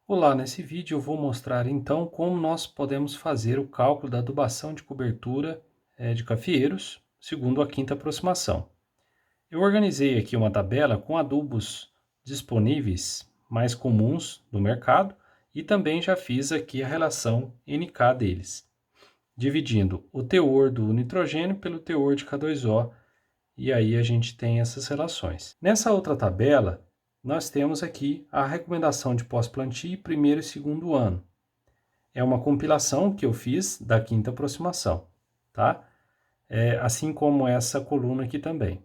Olá, nesse vídeo eu vou mostrar então como nós podemos fazer o cálculo da adubação de cobertura de cafieiros, segundo a quinta aproximação. Eu organizei aqui uma tabela com adubos disponíveis mais comuns do mercado e também já fiz aqui a relação NK deles, dividindo o teor do nitrogênio pelo teor de K2O, e aí a gente tem essas relações. Nessa outra tabela, nós temos aqui a recomendação de pós-plantio primeiro e segundo ano. É uma compilação que eu fiz da quinta aproximação, tá? Assim como essa coluna aqui também.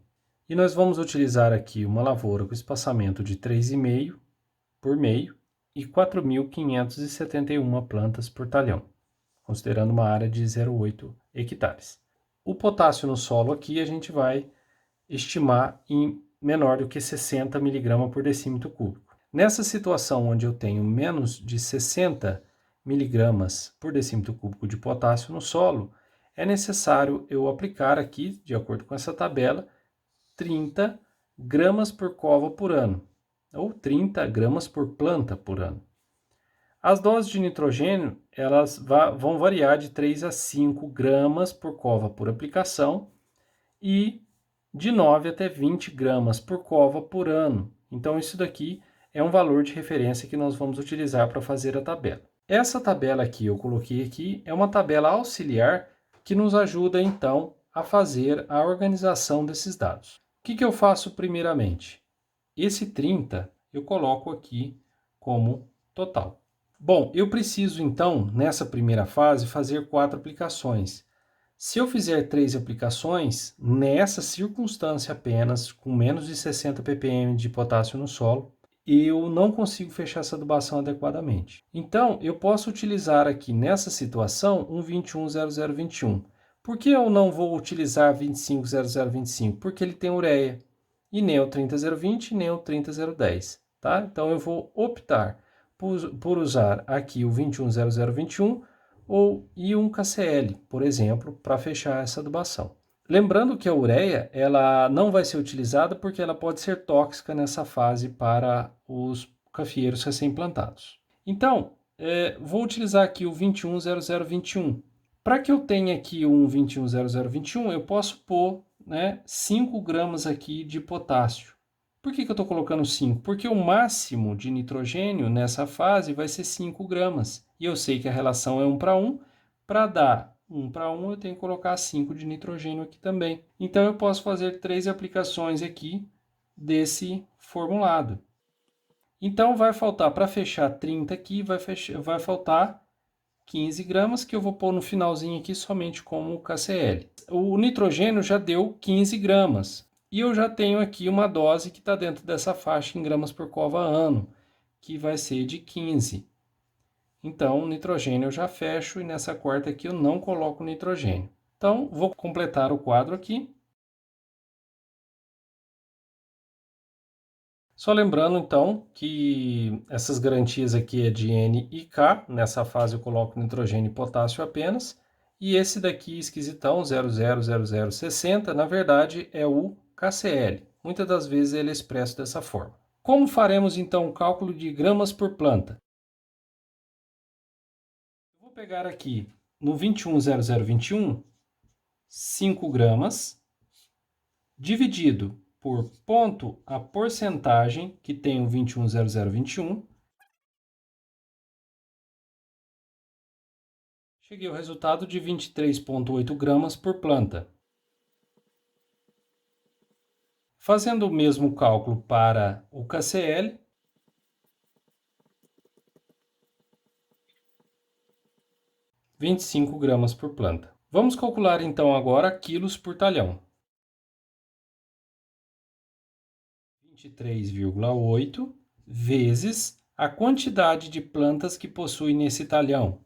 E nós vamos utilizar aqui uma lavoura com espaçamento de 3,5 por meio e 4.571 plantas por talhão, considerando uma área de 0,8 hectares. O potássio no solo aqui a gente vai estimar em menor do que 60 mg por decímetro cúbico. Nessa situação onde eu tenho menos de 60 mg por decímetro cúbico de potássio no solo, é necessário eu aplicar aqui, de acordo com essa tabela, 30 gramas por cova por ano, ou 30 gramas por planta por ano. As doses de nitrogênio elas vão variar de 3 a 5 gramas por cova por aplicação e de 9 até 20 gramas por cova por ano. Então, isso daqui é um valor de referência que nós vamos utilizar para fazer a tabela. Essa tabela aqui, eu coloquei aqui, é uma tabela auxiliar que nos ajuda, então, a fazer a organização desses dados. O que eu faço primeiramente? Esse 30 eu coloco aqui como total. Bom, eu preciso, então, nessa primeira fase, fazer 4 aplicações. Se eu fizer 3 aplicações, nessa circunstância apenas, com menos de 60 ppm de potássio no solo, eu não consigo fechar essa adubação adequadamente. Então, eu posso utilizar aqui nessa situação um 210021. Por que eu não vou utilizar 250025? Porque ele tem ureia, e nem o 30020 nem o 30010, tá? Então, eu vou optar por usar aqui o 210021 e um KCl, por exemplo, para fechar essa adubação. Lembrando que a ureia ela não vai ser utilizada porque ela pode ser tóxica nessa fase para os cafieiros recém-plantados. Então, vou utilizar aqui o 210021. Para que eu tenha aqui um 210021, eu posso pôr 5 gramas aqui de potássio. Por que eu estou colocando 5? Porque o máximo de nitrogênio nessa fase vai ser 5 gramas. E eu sei que a relação é 1 para 1. Para dar 1 para 1, eu tenho que colocar 5 de nitrogênio aqui também. Então, eu posso fazer 3 aplicações aqui desse formulado. Então, vai faltar, para fechar 30 aqui, vai faltar 15 gramas, que eu vou pôr no finalzinho aqui somente como KCl. O nitrogênio já deu 15 gramas. E eu já tenho aqui uma dose que está dentro dessa faixa em gramas por cova ano, que vai ser de 15. Então, o nitrogênio eu já fecho e nessa quarta aqui eu não coloco nitrogênio. Então, vou completar o quadro aqui. Só lembrando, então, que essas garantias aqui é de N e K. Nessa fase eu coloco nitrogênio e potássio apenas. E esse daqui, esquisitão, 000060, na verdade é o KCl. Muitas das vezes ele é expresso dessa forma. Como faremos, então, o cálculo de gramas por planta? Eu vou pegar aqui no 210021, 5 gramas, dividido por ponto a porcentagem que tem o 210021. Cheguei ao resultado de 23,8 gramas por planta. Fazendo o mesmo cálculo para o KCl, - 25 gramas por planta. Vamos calcular então agora quilos por talhão. 23,8 vezes a quantidade de plantas que possui nesse talhão.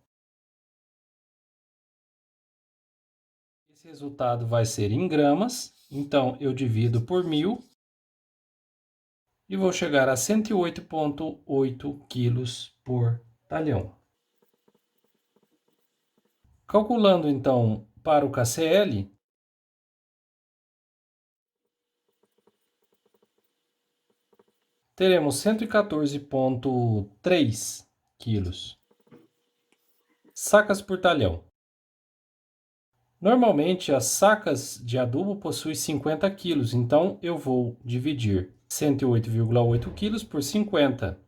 Esse resultado vai ser em gramas, então eu divido por 1000 e vou chegar a 108,8 quilos por talhão. Calculando então para o KCl, teremos 114,3 quilos. Sacas por talhão. Normalmente as sacas de adubo possuem 50 quilos, então eu vou dividir 108,8 quilos por 50.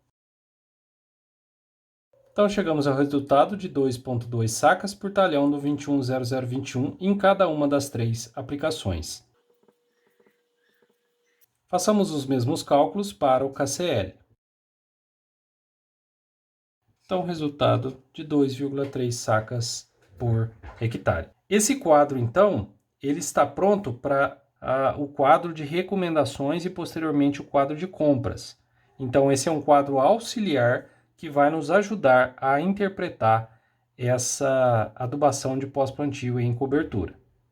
Então chegamos ao resultado de 2,2 sacas por talhão do 210021 em cada uma das 3 aplicações. Façamos os mesmos cálculos para o KCl. Então, resultado de 2,3 sacas por hectare. Esse quadro, então, ele está pronto para o quadro de recomendações e, posteriormente, o quadro de compras. Então, esse é um quadro auxiliar que vai nos ajudar a interpretar essa adubação de pós-plantio em cobertura.